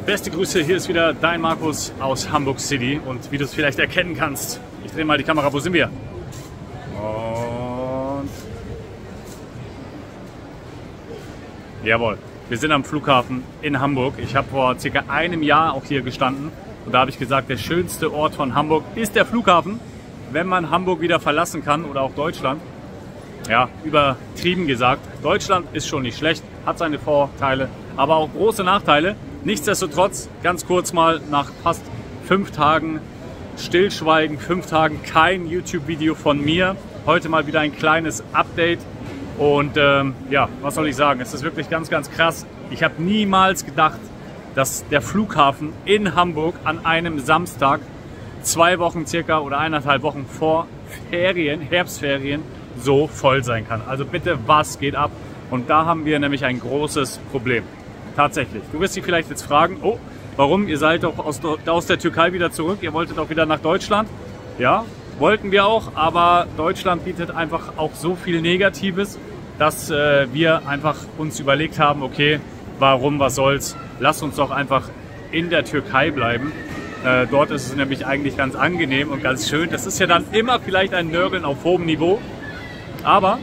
Beste Grüße, hier ist wieder dein Markus aus Hamburg City und wie du es vielleicht erkennen kannst, ich drehe mal die Kamera, wo sind wir? Und jawohl, wir sind am Flughafen in Hamburg. Ich habe vor circa einem Jahr auch hier gestanden und da habe ich gesagt, der schönste Ort von Hamburg ist der Flughafen, wenn man Hamburg wieder verlassen kann oder auch Deutschland. Ja, übertrieben gesagt, Deutschland ist schon nicht schlecht, hat seine Vorteile, aber auch große Nachteile. Nichtsdestotrotz, ganz kurz mal nach fast 5 Tagen Stillschweigen, 5 Tagen kein YouTube-Video von mir. Heute mal wieder ein kleines Update und ja, was soll ich sagen, es ist wirklich ganz, ganz krass. Ich habe niemals gedacht, dass der Flughafen in Hamburg an einem Samstag 2 Wochen circa oder 1,5 Wochen vor Ferien, Herbstferien, so voll sein kann. Also bitte, was geht ab? Und da haben wir nämlich ein großes Problem. Tatsächlich. Du wirst dich vielleicht jetzt fragen, oh, warum? Ihr seid doch aus der Türkei wieder zurück, ihr wolltet auch wieder nach Deutschland. Ja, wollten wir auch, aber Deutschland bietet einfach auch so viel Negatives, dass wir einfach uns überlegt haben, okay, warum, was soll's? Lasst uns doch einfach in der Türkei bleiben. Dort ist es nämlich eigentlich ganz angenehm und ganz schön. Das ist ja dann immer vielleicht ein Nörgeln auf hohem Niveau, aber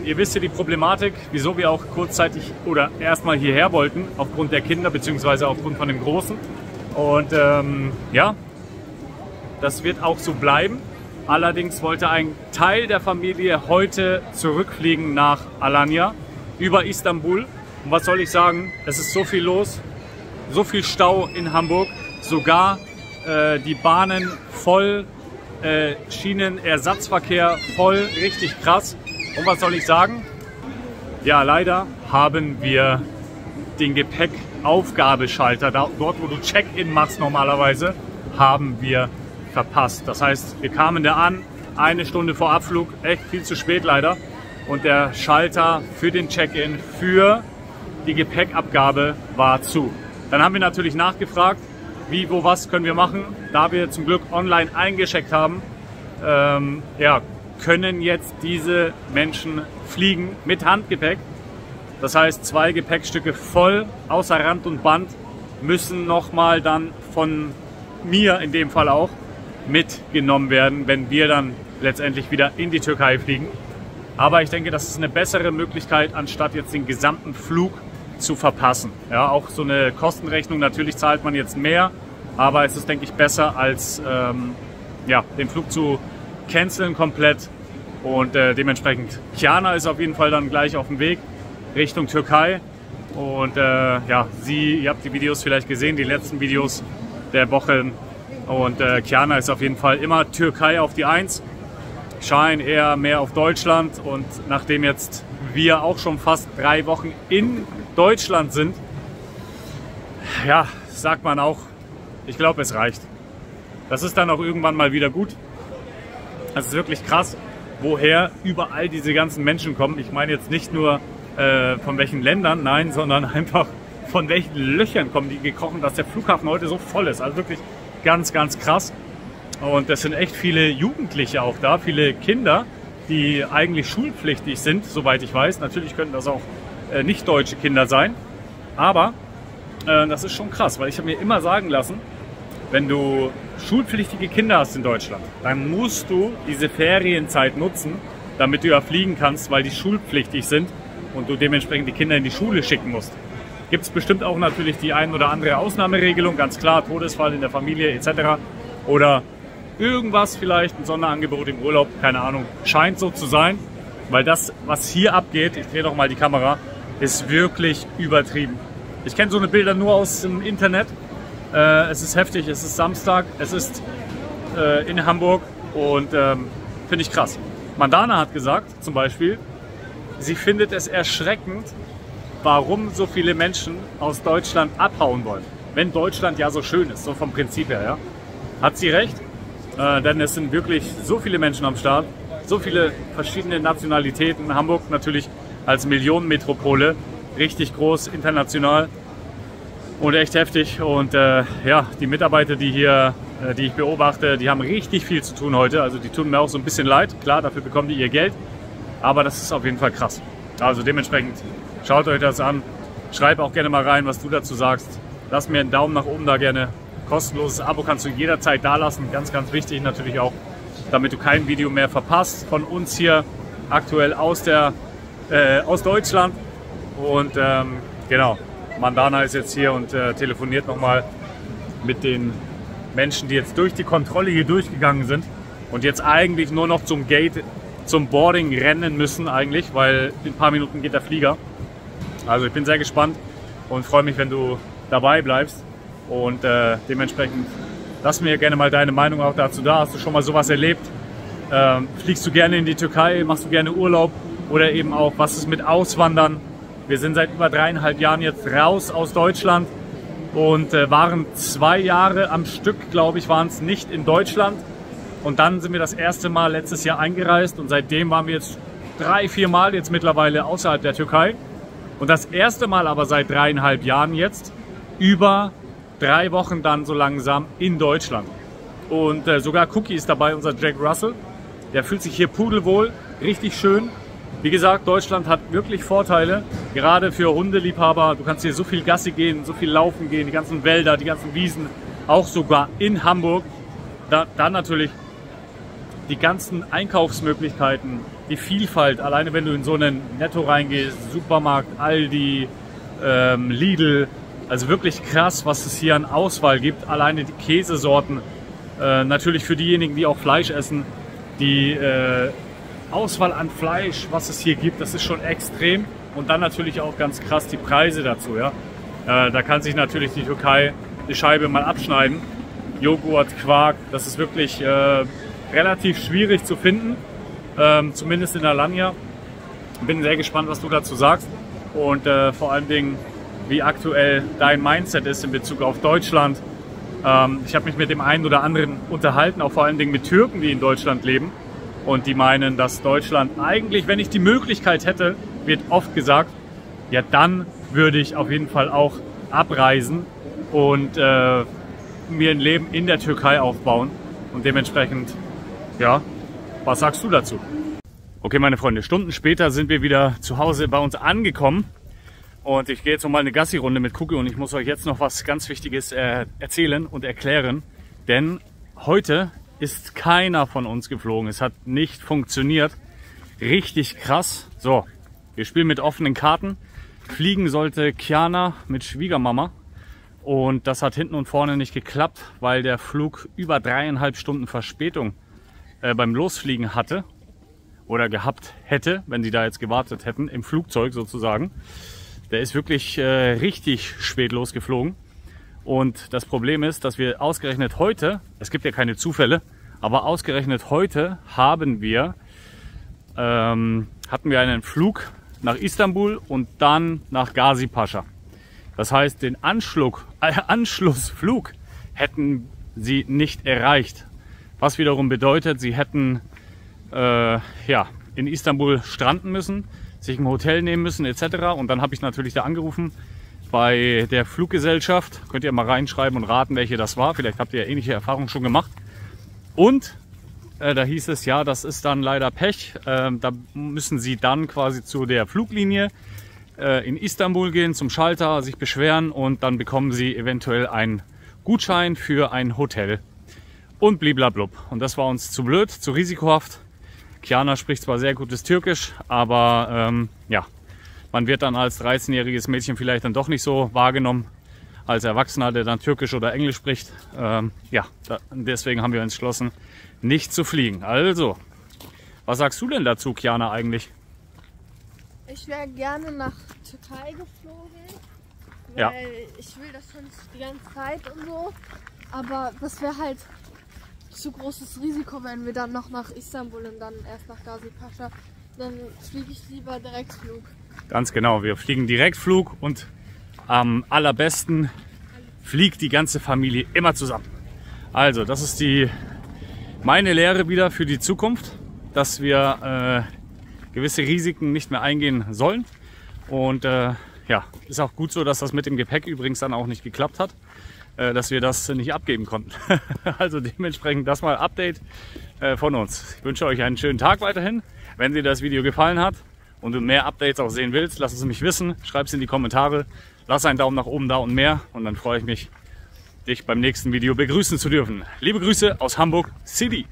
ihr wisst ja die Problematik, wieso wir auch kurzzeitig oder erstmal hierher wollten, aufgrund der Kinder bzw. aufgrund von dem Großen. Und ja, das wird auch so bleiben. Allerdings wollte ein Teil der Familie heute zurückfliegen nach Alanya über Istanbul. Und was soll ich sagen, es ist so viel los, so viel Stau in Hamburg, sogar die Bahnen voll, Schienenersatzverkehr voll, richtig krass. Und was soll ich sagen? Ja, leider haben wir den Gepäckaufgabeschalter, dort wo du Check-in machst normalerweise, haben wir verpasst. Das heißt, wir kamen da an, 1 Stunde vor Abflug, echt viel zu spät leider. Und der Schalter für den Check-in, für die Gepäckabgabe war zu. Dann haben wir natürlich nachgefragt, wie, wo, was können wir machen. Da wir zum Glück online eingecheckt haben, ja, können jetzt diese Menschen fliegen mit Handgepäck. Das heißt, 2 Gepäckstücke voll, außer Rand und Band, müssen nochmal dann von mir in dem Fall auch mitgenommen werden, wenn wir dann letztendlich wieder in die Türkei fliegen. Aber ich denke, das ist eine bessere Möglichkeit, anstatt jetzt den gesamten Flug zu verpassen. Ja, auch so eine Kostenrechnung, natürlich zahlt man jetzt mehr, aber es ist, denke ich, besser als ja, den Flug zu canceln komplett. Und dementsprechend, Kiana ist auf jeden Fall dann gleich auf dem Weg Richtung Türkei. Und ja, ihr habt die Videos vielleicht gesehen, die letzten Videos der Wochen. Und Kiana ist auf jeden Fall immer Türkei auf die 1. Schein eher mehr auf Deutschland. Und nachdem jetzt wir auch schon fast 3 Wochen in Deutschland sind, ja, sagt man auch, ich glaube, es reicht. Das ist dann auch irgendwann mal wieder gut. Das ist wirklich krass, woher überall diese ganzen Menschen kommen. Ich meine jetzt nicht nur von welchen Ländern, nein, sondern einfach von welchen Löchern kommen die gekrochen, dass der Flughafen heute so voll ist. Also wirklich ganz, ganz krass. Und es sind echt viele Jugendliche auch da, viele Kinder, die eigentlich schulpflichtig sind, soweit ich weiß. Natürlich könnten das auch nicht deutsche Kinder sein. Aber das ist schon krass, weil ich habe mir immer sagen lassen, wenn du schulpflichtige Kinder hast in Deutschland, dann musst du diese Ferienzeit nutzen, damit du ja fliegen kannst, weil die schulpflichtig sind und du dementsprechend die Kinder in die Schule schicken musst. Gibt es bestimmt auch natürlich die ein oder andere Ausnahmeregelung, ganz klar, Todesfall in der Familie etc. Oder irgendwas vielleicht, ein Sonderangebot im Urlaub, keine Ahnung, scheint so zu sein, weil das, was hier abgeht, ich drehe doch mal die Kamera, ist wirklich übertrieben. Ich kenne so eine Bilder nur aus dem Internet. Es ist heftig, es ist Samstag, es ist in Hamburg und finde ich krass. Mandana hat gesagt, zum Beispiel, sie findet es erschreckend, warum so viele Menschen aus Deutschland abhauen wollen. Wenn Deutschland ja so schön ist, so vom Prinzip her, ja. Hat sie recht, denn es sind wirklich so viele Menschen am Start, so viele verschiedene Nationalitäten. Hamburg natürlich als Millionenmetropole, richtig groß, international. Und echt heftig und ja, die Mitarbeiter, die hier, die ich beobachte, die haben richtig viel zu tun heute. Also die tun mir auch so ein bisschen leid. Klar, dafür bekommen die ihr Geld. Aber das ist auf jeden Fall krass. Also dementsprechend schaut euch das an. Schreibt auch gerne mal rein, was du dazu sagst. lass mir einen Daumen nach oben da gerne. Kostenloses Abo kannst du jederzeit da lassen. Ganz, ganz wichtig natürlich auch, damit du kein Video mehr verpasst von uns hier aktuell aus Deutschland. Und genau, Mandana ist jetzt hier und telefoniert nochmal mit den Menschen, die jetzt durch die Kontrolle hier durchgegangen sind und jetzt eigentlich nur noch zum Gate, zum Boarding rennen müssen eigentlich, weil in ein paar Minuten geht der Flieger. Also ich bin sehr gespannt und freue mich, wenn du dabei bleibst. Und dementsprechend lass mir gerne mal deine Meinung auch dazu da. Hast du schon mal sowas erlebt? Fliegst du gerne in die Türkei? Machst du gerne Urlaub? Oder eben auch, was ist mit Auswandern? Wir sind seit über 3,5 Jahren jetzt raus aus Deutschland und waren 2 Jahre am Stück, glaube ich, waren es nicht in Deutschland. Und dann sind wir das erste Mal letztes Jahr eingereist und seitdem waren wir jetzt 3, 4 Mal jetzt mittlerweile außerhalb der Türkei. Und das erste Mal aber seit 3,5 Jahren jetzt über 3 Wochen dann so langsam in Deutschland. Und sogar Cookie ist dabei, unser Jack Russell. Der fühlt sich hier pudelwohl, richtig schön. Wie gesagt, Deutschland hat wirklich Vorteile, gerade für Hundeliebhaber. Du kannst hier so viel Gassi gehen, so viel laufen gehen, die ganzen Wälder, die ganzen Wiesen, auch sogar in Hamburg. Dann natürlich die ganzen Einkaufsmöglichkeiten, die Vielfalt. Alleine wenn du in so einen Netto reingehst, Supermarkt, Aldi, Lidl, also wirklich krass, was es hier an Auswahl gibt. Alleine die Käsesorten, natürlich für diejenigen, die auch Fleisch essen, die Auswahl an Fleisch, was es hier gibt, das ist schon extrem. Und dann natürlich auch ganz krass die Preise dazu. Ja? Da kann sich natürlich die Türkei die Scheibe mal abschneiden. Joghurt, Quark, das ist wirklich relativ schwierig zu finden, zumindest in Alanya. Bin sehr gespannt, was du dazu sagst und vor allen Dingen, wie aktuell dein Mindset ist in Bezug auf Deutschland. Ich habe mich mit dem einen oder anderen unterhalten, auch vor allen Dingen mit Türken, die in Deutschland leben. Und die meinen, dass Deutschland eigentlich, wenn ich die Möglichkeit hätte, wird oft gesagt, ja dann würde ich auf jeden Fall auch abreisen und mir ein Leben in der Türkei aufbauen. Und dementsprechend, ja, was sagst du dazu? Okay, meine Freunde, Stunden später sind wir wieder zu Hause bei uns angekommen. Und ich gehe jetzt noch mal eine Gassi-Runde mit Cookie und ich muss euch jetzt noch was ganz Wichtiges erzählen und erklären. Denn heute ist keiner von uns geflogen. Es hat nicht funktioniert. Richtig krass. So, wir spielen mit offenen Karten. Fliegen sollte Kiana mit Schwiegermama. Und das hat hinten und vorne nicht geklappt, weil der Flug über 3,5 Stunden Verspätung beim Losfliegen hatte. Oder gehabt hätte, wenn die da jetzt gewartet hätten, im Flugzeug sozusagen. Der ist wirklich richtig spät losgeflogen. Und das Problem ist, dass wir ausgerechnet heute, es gibt ja keine Zufälle, aber ausgerechnet heute hatten wir einen Flug nach Istanbul und dann nach Gazi Pascha. Das heißt, den Anschlussflug hätten sie nicht erreicht. Was wiederum bedeutet, sie hätten in Istanbul stranden müssen, sich ein Hotel nehmen müssen etc. Und dann habe ich natürlich da angerufen bei der Fluggesellschaft. Könnt ihr mal reinschreiben und raten, welche das war. Vielleicht habt ihr ja ähnliche Erfahrungen schon gemacht. Und da hieß es, ja, das ist dann leider Pech. Da müssen Sie dann quasi zu der Fluglinie in Istanbul gehen, zum Schalter, sich beschweren und dann bekommen Sie eventuell einen Gutschein für ein Hotel. Und bliblablub. Und das war uns zu blöd, zu risikohaft. Kiana spricht zwar sehr gutes Türkisch, aber ja, man wird dann als 13-jähriges Mädchen vielleicht dann doch nicht so wahrgenommen als Erwachsener, der dann Türkisch oder Englisch spricht. Deswegen haben wir uns entschlossen, nicht zu fliegen. Also, was sagst du denn dazu, Kiana, eigentlich? Ich wäre gerne nach Türkei geflogen, weil ja, ich will das schon die ganze Zeit und so. Aber das wäre halt zu großes Risiko, wenn wir dann noch nach Istanbul und dann erst nach Gazi Pascha. Dann fliege ich lieber Direktflug. Ganz genau, wir fliegen Direktflug und am allerbesten fliegt die ganze Familie immer zusammen. Also, das ist meine Lehre wieder für die Zukunft, dass wir gewisse Risiken nicht mehr eingehen sollen. Und ja, ist auch gut so, dass das mit dem Gepäck übrigens dann auch nicht geklappt hat, dass wir das nicht abgeben konnten. Also dementsprechend das mal Update von uns. Ich wünsche euch einen schönen Tag weiterhin. Wenn dir das Video gefallen hat und du mehr Updates auch sehen willst, lass es mich wissen. Schreib es in die Kommentare. Lass einen Daumen nach oben da und mehr und dann freue ich mich, dich beim nächsten Video begrüßen zu dürfen. Liebe Grüße aus Hamburg City.